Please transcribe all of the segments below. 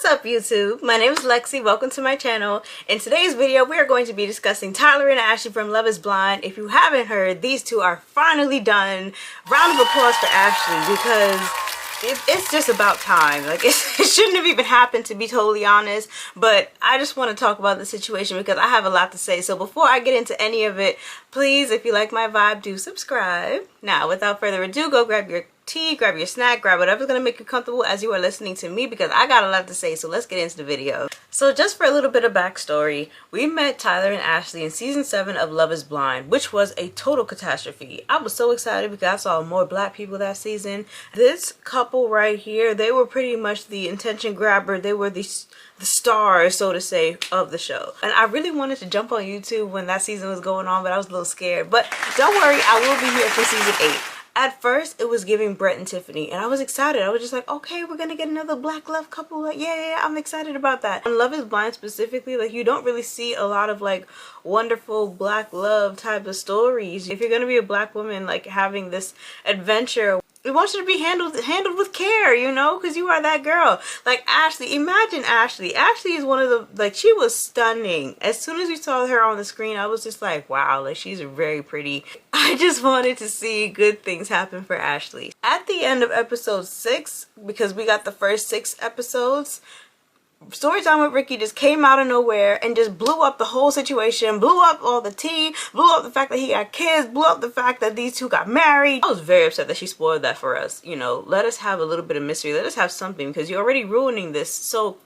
up, YouTube? My name is Lexi. Welcome to my channel. In today's video, we are going to be discussing Tyler and Ashley from Love is Blind. If you haven't heard, these two are finally done. Round of applause for Ashley because it's just about time. Like, it shouldn't have even happened, to be totally honest, but I just want to talk about the situation because I have a lot to say. So before I get into any of it, please, if you like my vibe, do subscribe. Now, without further ado, go grab your tea, grab your snack, grab whatever's gonna make you comfortable as you are listening to me because I got a lot to say. So let's get into the video. So just for a little bit of backstory, we met Tyler and Ashley in season 7 of Love is Blind, which was a total catastrophe. I was so excited because I saw more black people that season. This couple right here, they were pretty much the attention grabber. They were the stars, so to say, of the show. And I really wanted to jump on YouTube when that season was going on, but I was a little scared. But don't worry, I will be here for season 8. At first, it was giving Brett and Tiffany, and I was excited. I was just like, okay, we're gonna get another black love couple. Like, yeah, I'm excited about that. And Love is Blind specifically, like, you don't really see a lot of, like, wonderful black love type of stories. If you're gonna be a black woman, like, having this adventure, we want you to be handled with care, you know, because you are that girl. Like Ashley, imagine Ashley. Ashley is one of the, like, she was stunning. As soon as we saw her on the screen, I was just like, wow, like, she's very pretty. I just wanted to see good things happen for Ashley. At the end of episode 6, because we got the first 6 episodes, Storytime with Ricky just came out of nowhere and just blew up the whole situation, blew up all the tea, blew up the fact that he got kids, blew up the fact that these two got married. I was very upset that she spoiled that for us. You know, let us have a little bit of mystery. Let us have something because you're already ruining this so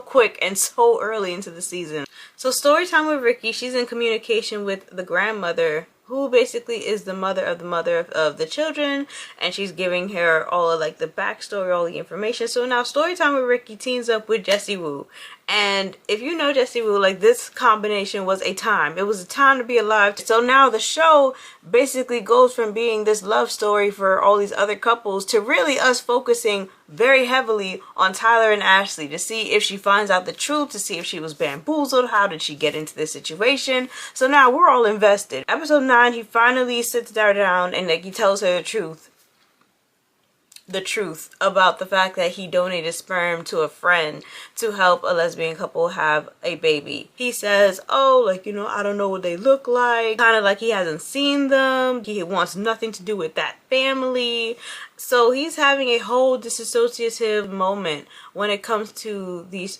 quick and so early into the season. So Storytime with Ricky, she's in communication with the grandmother, who basically is the mother of the children, and she's giving her all of, like, the backstory, all the information. So now Storytime with Ricky teams up with Jessie Woo. And if you know Jessie Woo, like, this combination was a time. It was a time to be alive. So now the show basically goes from being this love story for all these other couples to really us focusing very heavily on Tyler and Ashley to see if she finds out the truth, to see if she was bamboozled, how did she get into this situation. So now we're all invested. Episode 9, he finally sits her down and, like, he tells her the truth about the fact that he donated sperm to a friend to help a lesbian couple have a baby. He says, oh, like, you know, I don't know what they look like, kind of like he hasn't seen them, he wants nothing to do with that family. So he's having a whole disassociative moment when it comes to these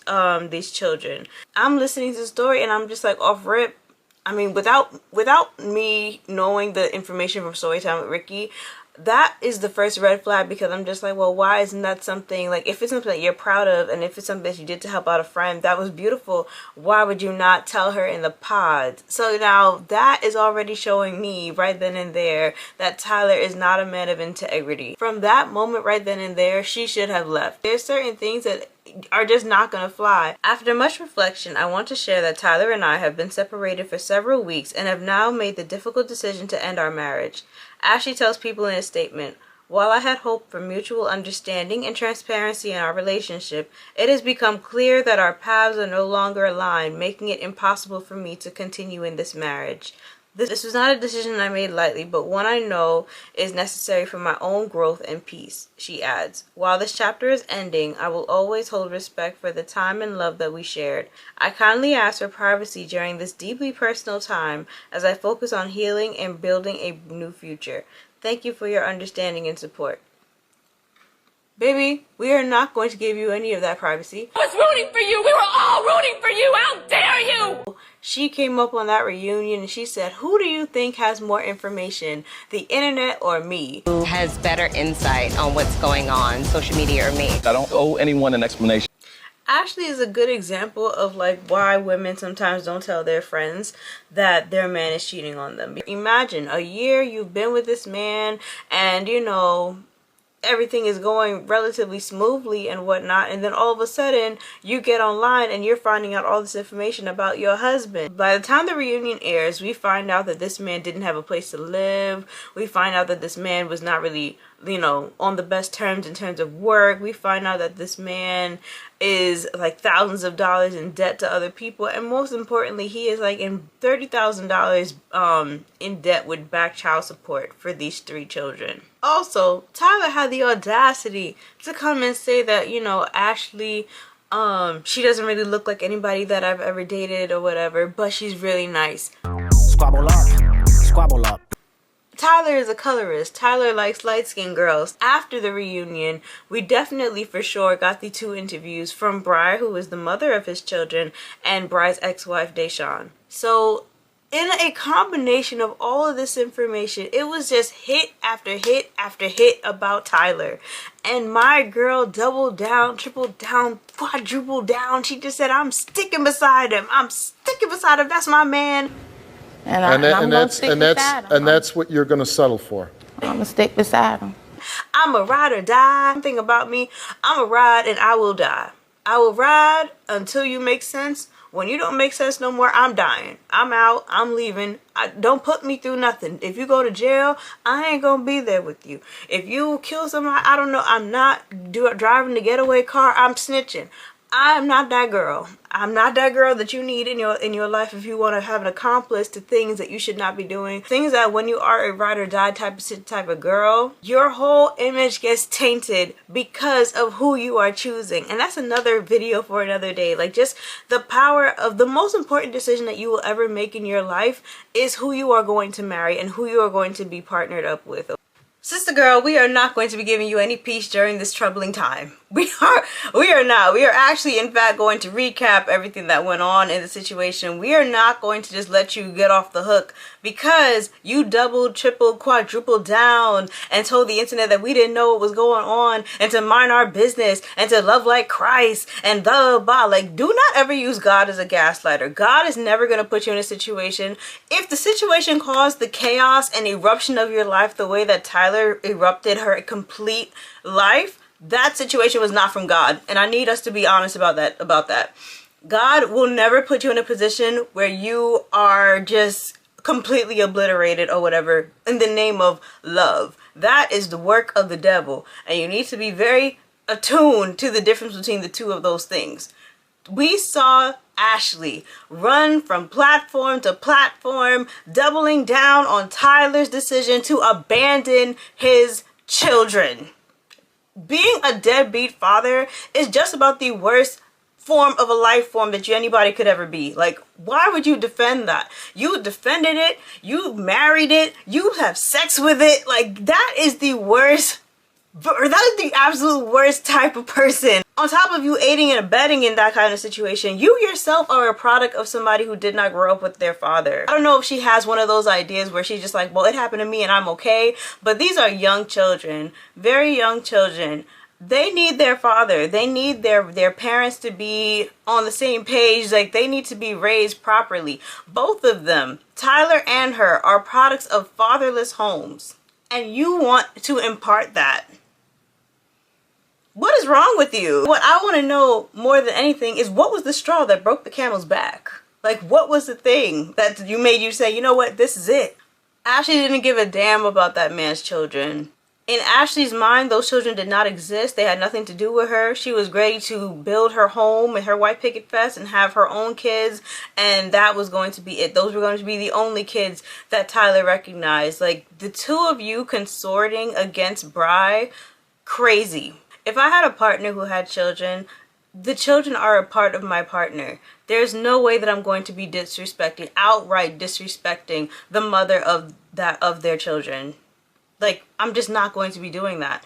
children. I'm listening to the story and I'm just like, off rip, I mean, without me knowing the information from Storytime with Ricky, that is the first red flag, because I'm just like, well, why isn't that something, like, if it's something that you're proud of and if it's something that you did to help out a friend, that was beautiful, why would you not tell her in the pod? So now that is already showing me right then and there that Tyler is not a man of integrity. From that moment right then and there, she should have left. There's certain things that are just not gonna fly. After much reflection, I want to share that Tyler and I have been separated for several weeks and have now made the difficult decision to end our marriage. Ashley tells people in a statement, while I had hoped for mutual understanding and transparency in our relationship, it has become clear that our paths are no longer aligned, making it impossible for me to continue in this marriage. This was not a decision I made lightly, but one I know is necessary for my own growth and peace, she adds. While this chapter is ending, I will always hold respect for the time and love that we shared. I kindly ask for privacy during this deeply personal time as I focus on healing and building a new future. Thank you for your understanding and support. Baby, we are not going to give you any of that privacy. I was rooting for you! We were all rooting for you! How dare you! She came up on that reunion and she said, who do you think has more information, the internet or me? Who has better insight on what's going on, social media or me? I don't owe anyone an explanation. Ashley is a good example of, like, why women sometimes don't tell their friends that their man is cheating on them. Imagine a year you've been with this man and, you know, everything is going relatively smoothly and whatnot, and then all of a sudden you get online and you're finding out all this information about your husband. By the time the reunion airs, we find out that this man didn't have a place to live. We find out that this man was not really, you know, on the best terms in terms of work. We find out that this man is like thousands of dollars in debt to other people, and most importantly, he is like in $30,000 in debt with back child support for these 3 children. Also, Tyler had the audacity to come and say that, you know, Ashley She doesn't really look like anybody that I've ever dated or whatever, but she's really nice. Squabble up, squabble up. Tyler is a colorist. Tyler likes light-skinned girls. After the reunion, we definitely for sure got the 2 interviews from Bri, who is the mother of his children, and Bri's ex-wife, Deshawn. So in a combination of all of this information, it was just hit after hit after hit about Tyler. And my girl doubled down, tripled down, quadrupled down. She just said, I'm sticking beside him. I'm sticking beside him. That's my man. And that's what you're going to settle for. I'm gonna stick beside him. I'm a ride or die. One thing about me, I'm a ride and I will die. I will ride until you make sense. When you don't make sense no more, I'm dying. I'm out. I'm leaving. Don't put me through nothing. If you go to jail, I ain't gonna be there with you. If you kill somebody, I don't know. I'm not driving the getaway car. I'm snitching. I'm not that girl. I'm not that girl that you need in your life if you want to have an accomplice to things that you should not be doing. Things that when you are a ride or die type of girl, your whole image gets tainted because of who you are choosing. And that's another video for another day. Like, just the power of the most important decision that you will ever make in your life is who you are going to marry and who you are going to be partnered up with. Sister girl, we are not going to be giving you any peace during this troubling time. We are not. We are actually, in fact, going to recap everything that went on in the situation. We are not going to just let you get off the hook because you doubled, tripled, quadrupled down and told the internet that we didn't know what was going on and to mind our business and to love like Christ and blah, blah, blah. Like, do not ever use God as a gaslighter. God is never going to put you in a situation. If the situation caused the chaos and eruption of your life the way that Tyler erupted her complete life, that situation was not from God. And I need us to be honest about that. God will never put you in a position where you are just completely obliterated or whatever in the name of love. That is the work of the devil. And you need to be very attuned to the difference between the two of those things. We saw Ashley run from platform to platform, doubling down on Tyler's decision to abandon his children. Being a deadbeat father is just about the worst form of a life form that anybody could ever be. Like, why would you defend that? You defended it, you married it, you have sex with it. Like, that is the worst, or that is the absolute worst type of person. On top of you aiding and abetting in that kind of situation, you yourself are a product of somebody who did not grow up with their father. I don't know if she has one of those ideas where she's just like, well, it happened to me and I'm okay. But these are young children, very young children. They need their father. They need their parents to be on the same page. Like, they need to be raised properly. Both of them, Tyler and her, are products of fatherless homes. And you want to impart that. What is wrong with you? What I want to know more than anything is, what was the straw that broke the camel's back? Like, what was the thing that made you say, you know what, this is it? Ashley didn't give a damn about that man's children. In Ashley's mind, those children did not exist. They had nothing to do with her. She was ready to build her home and her white picket fence and have her own kids, and that was going to be it. Those were going to be the only kids that Tyler recognized. Like, the two of you consorting against Bri, crazy. If I had a partner who had children, the children are a part of my partner. There's no way that I'm going to be disrespecting, outright disrespecting the mother of their children. Like, I'm just not going to be doing that.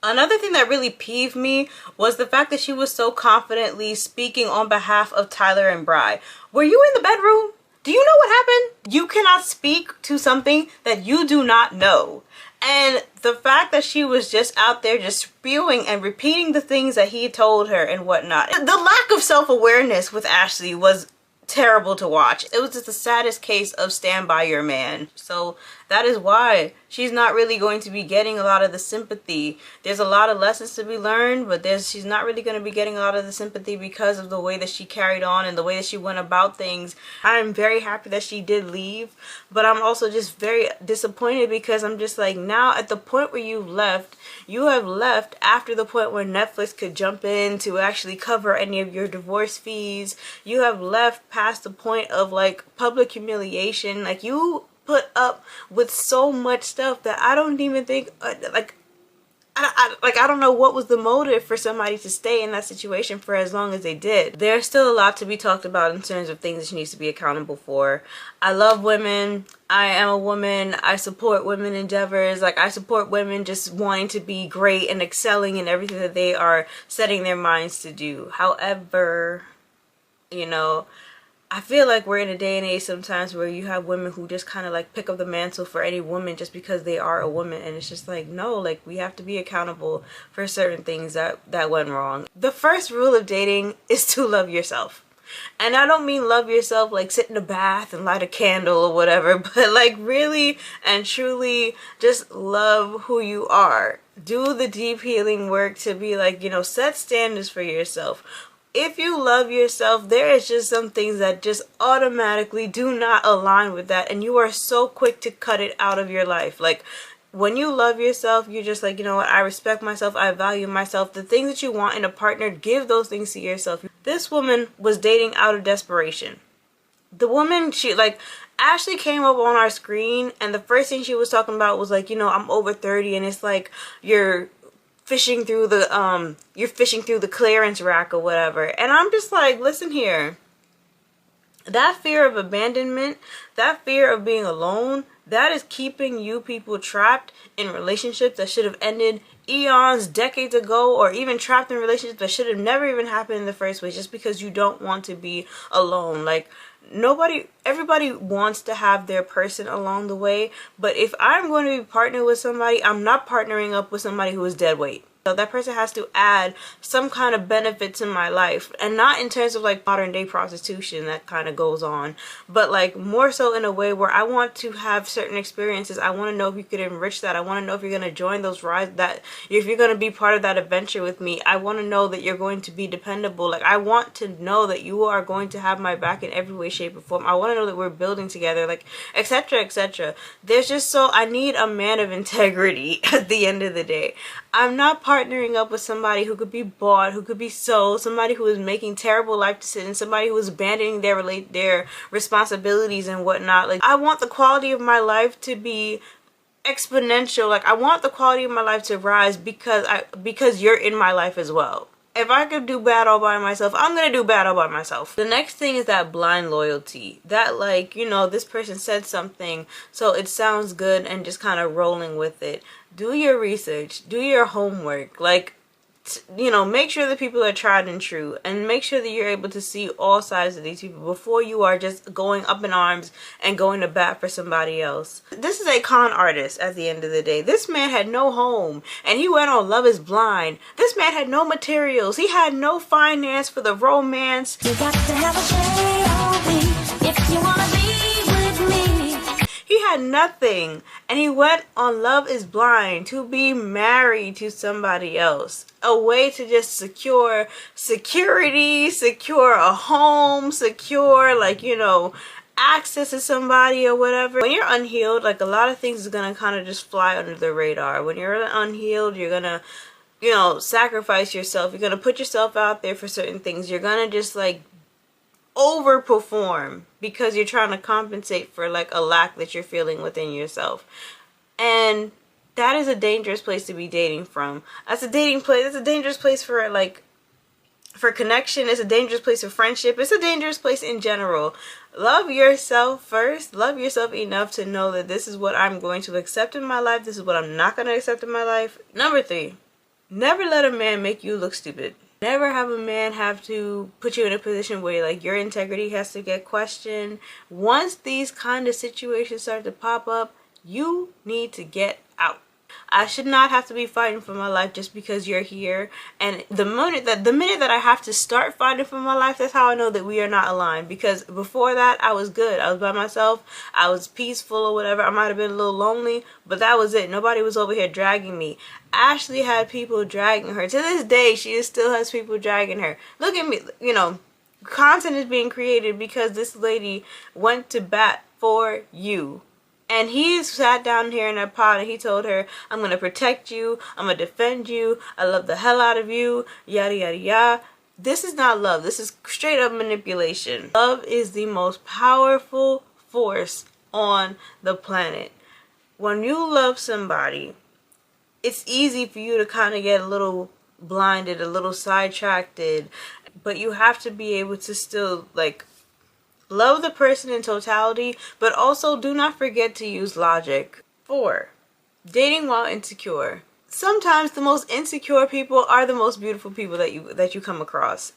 Another thing that really peeved me was the fact that she was so confidently speaking on behalf of Tyler and Bri. Were you in the bedroom? Do you know what happened? You cannot speak to something that you do not know. And the fact that she was just out there just spewing and repeating the things that he told her and whatnot. The lack of self-awareness with Ashley was terrible to watch. It was just the saddest case of stand by your man. So that is why she's not really going to be getting a lot of the sympathy. There's a lot of lessons to be learned, but she's not really going to be getting a lot of the sympathy because of the way that she carried on and the way that she went about things. I'm very happy that she did leave, but I'm also just very disappointed because I'm just like, now at the point where you have left after the point where Netflix could jump in to actually cover any of your divorce fees. You have left past the point of like public humiliation. Like, you put up with so much stuff that I don't even think, like, I don't know what was the motive for somebody to stay in that situation for as long as they did. There's still a lot to be talked about in terms of things that she needs to be accountable for. I love women. I am a woman. I support women endeavors. Like, I support women just wanting to be great and excelling in everything that they are setting their minds to do. However, you know, I feel like we're in a day and age sometimes where you have women who just kind of like pick up the mantle for any woman just because they are a woman, and it's just like, no, like, we have to be accountable for certain things that went wrong. The first rule of dating is to love yourself. And I don't mean love yourself like sit in a bath and light a candle or whatever, but like really and truly just love who you are. Do the deep healing work to be like, you know, set standards for yourself. If you love yourself, there is just some things that just automatically do not align with that, and you are so quick to cut it out of your life. Like, when you love yourself, you're just like, you know what, I respect myself, I value myself. The things that you want in a partner, give those things to yourself. This woman was dating out of desperation. The woman, she, like, Ashley came up on our screen, and the first thing she was talking about was like, you know, I'm over 30, and it's like you're fishing through the clearance rack or whatever. And I'm just like, listen here, that fear of abandonment, that fear of being alone, that is keeping you people trapped in relationships that should have ended eons, decades ago, or even trapped in relationships that should have never even happened in the first place, just because you don't want to be alone. Like, everybody wants to have their person along the way, but if I'm going to be partnered with somebody, I'm not partnering up with somebody who is dead weight. So that person has to add some kind of benefit to my life, and not in terms of like modern day prostitution that kind of goes on, but like more so in a way where I want to have certain experiences. I want to know if you could enrich that. I want to know if you're going to join those rides, that if you're going to be part of that adventure with me. I want to know that you're going to be dependable. Like, I want to know that you are going to have my back in every way, shape, or form. I want to know that we're building together, like, etc., etc. There's just, so I need a man of integrity at the end of the day. I'm not partnering up with somebody who could be bought, who could be sold, somebody who is making terrible life decisions, somebody who is abandoning their responsibilities and whatnot. Like, I want the quality of my life to be exponential. Like, I want the quality of my life to rise because you're in my life as well. If I could do bad all by myself, I'm gonna do bad all by myself. The next thing is that blind loyalty. That, like, you know, this person said something, so it sounds good, and just kind of rolling with it. Do your research. Do your homework. Like, you know, make sure that people are tried and true, and make sure that you're able to see all sides of these people before you are just going up in arms and going to bat for somebody else. This is a con artist at the end of the day. This man had no home, and he went on Love is Blind. This man had no materials. He had no finance for the romance. You got to have a J-O-B if you want to be with me. He had nothing, and he went on Love is Blind to be married to somebody else. A way to just secure security, secure a home, secure, like, you know, access to somebody or whatever. When you're unhealed, like, a lot of things is gonna kind of just fly under the radar. When you're unhealed, you're gonna, you know, sacrifice yourself. You're gonna put yourself out there for certain things. You're gonna just like overperform because you're trying to compensate for like a lack that you're feeling within yourself. And that is a dangerous place to be dating from. That's a dangerous place for, like, for connection. It's a dangerous place for friendship. It's a dangerous place in general. Love yourself first. Love yourself enough to know that this is what I'm going to accept in my life. This is what I'm not going to accept in my life. Number 3, never let a man make you look stupid. Never have a man have to put you in a position where, like, your integrity has to get questioned. Once these kind of situations start to pop up, you need to get out. I should not have to be fighting for my life just because you're here. And the minute that I have to start fighting for my life, that's how I know that we are not aligned. Because before that, I was good. I was by myself. I was peaceful or whatever. I might have been a little lonely, but that was it. Nobody was over here dragging me. Ashley had people dragging her. To this day, she still has people dragging her. Look at me, you know, content is being created because this lady went to bat for you. And he sat down here in that pod and he told her, I'm going to protect you. I'm going to defend you. I love the hell out of you. Yada, yada, yada. This is not love. This is straight up manipulation. Love is the most powerful force on the planet. When you love somebody, it's easy for you to kind of get a little blinded, a little sidetracked, but you have to be able to still like love the person in totality, but also do not forget to use logic. 4. Dating while insecure. Sometimes the most insecure people are the most beautiful people that you come across.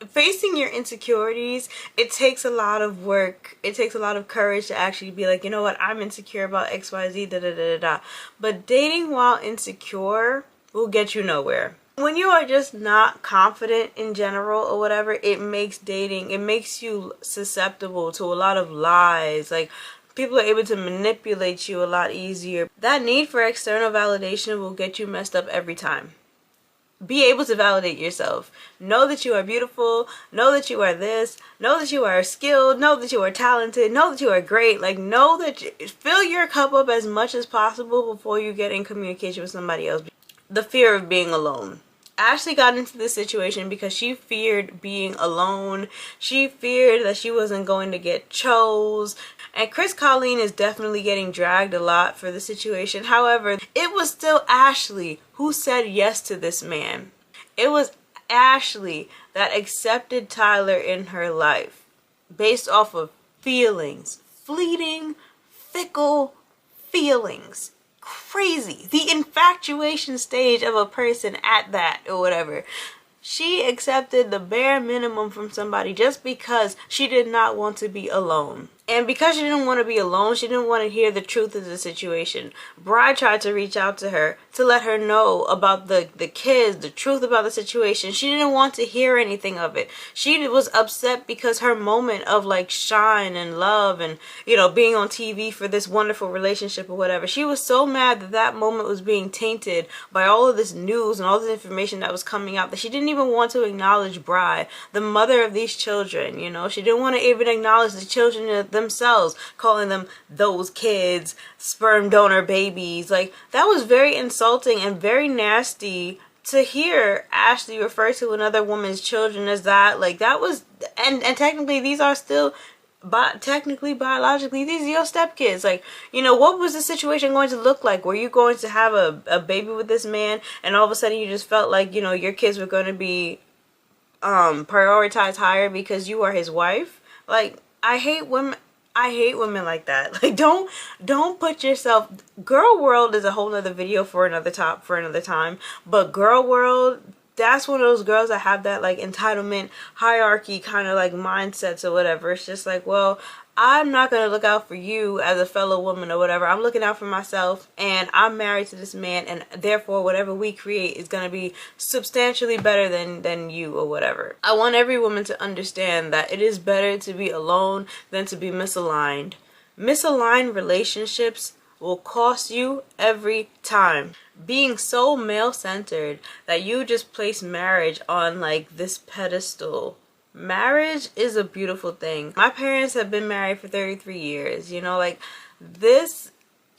Facing your insecurities, it takes a lot of work. It takes a lot of courage to actually be like, you know what, I'm insecure about XYZ, da da da da da. But dating while insecure will get you nowhere. When you are just not confident in general or whatever, it makes you susceptible to a lot of lies. Like, people are able to manipulate you a lot easier. That need for external validation will get you messed up every time. Be able to validate yourself. Know that you are beautiful. Know that you are this. Know that you are skilled. Know that you are talented. Know that you are great. Like, know that fill your cup up as much as possible before you get in communication with somebody else. The fear of being alone. Ashley got into this situation because she feared being alone. She feared that she wasn't going to get chose. And Chris Colleen is definitely getting dragged a lot for the situation. However, it was still Ashley who said yes to this man. It was Ashley that accepted Tyler in her life based off of feelings. Fleeting, fickle feelings. Crazy. The infatuation stage of a person at that or whatever. She accepted the bare minimum from somebody just because she did not want to be alone. And because she didn't want to be alone, she didn't want to hear the truth of the situation. Bride tried to reach out to her to let her know about the kids, the truth about the situation. She didn't want to hear anything of it. She was upset because her moment of like shine and love and, you know, being on TV for this wonderful relationship or whatever. She was so mad that that moment was being tainted by all of this news and all this information that was coming out that she didn't even want to acknowledge Bride, the mother of these children, you know. She didn't want to even acknowledge the children themselves, calling them those kids, sperm donor babies. Like, that was very insulting and very nasty to hear Ashley refer to another woman's children as that. Like, that was, and technically these are still, technically, biologically, these are your stepkids. Like, you know, what was the situation going to look like? Were you going to have a baby with this man and all of a sudden you just felt like, you know, your kids were going to be prioritized higher because you are his wife? Like, I hate women like that. Like, don't put yourself, girl world is a whole nother video for another time, but girl world, that's one of those girls that have that like entitlement hierarchy kind of like mindsets or whatever. It's just like, well, I'm not going to look out for you as a fellow woman or whatever. I'm looking out for myself, and I'm married to this man, and therefore whatever we create is going to be substantially better than you or whatever. I want every woman to understand that it is better to be alone than to be misaligned. Misaligned relationships will cost you every time. Being so male-centered that you just place marriage on like this pedestal. Marriage is a beautiful thing. My parents have been married for 33 years. You know, like, this,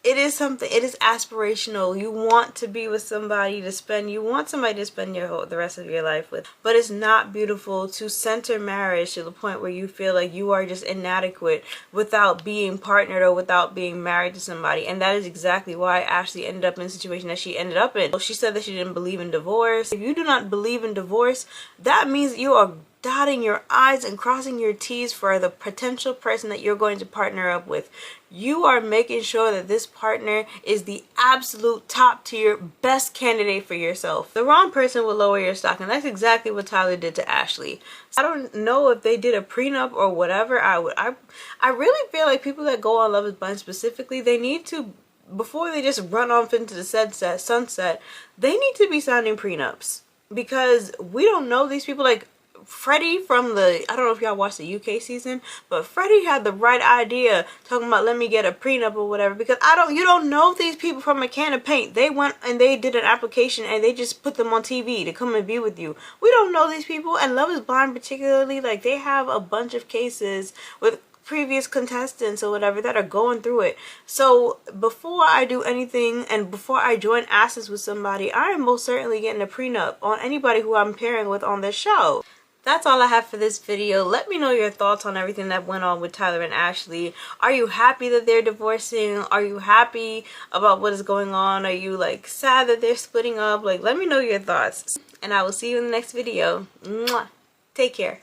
it is something, it is aspirational. You want to be with somebody to spend, you want somebody to spend the rest of your life with. But it's not beautiful to center marriage to the point where you feel like you are just inadequate without being partnered or without being married to somebody. And that is exactly why Ashley ended up in the situation that she ended up in. She said that she didn't believe in divorce. If you do not believe in divorce, that means that you are dotting your I's and crossing your T's for the potential person that you're going to partner up with. You are making sure that this partner is the absolute top tier best candidate for yourself. The wrong person will lower your stock, and that's exactly what Tyler did to Ashley. I don't know if they did a prenup or whatever. I really feel like people that go on Love is Blind specifically, they need to, before they just run off into the sunset, they need to be signing prenups, because we don't know these people. Like, Freddie from the, I don't know if y'all watched the UK season, but Freddie had the right idea talking about let me get a prenup or whatever, because you don't know these people from a can of paint. They went and they did an application and they just put them on TV to come and be with you. We don't know these people, and Love is Blind particularly, like, they have a bunch of cases with previous contestants or whatever that are going through it. So before I do anything and before I join asses with somebody, I am most certainly getting a prenup on anybody who I'm pairing with on this show. That's all I have for this video. Let me know your thoughts on everything that went on with Tyler and Ashley. Are you happy that they're divorcing? Are you happy about what is going on? Are you like sad that they're splitting up? Like, let me know your thoughts. And I will see you in the next video. Mwah. Take care.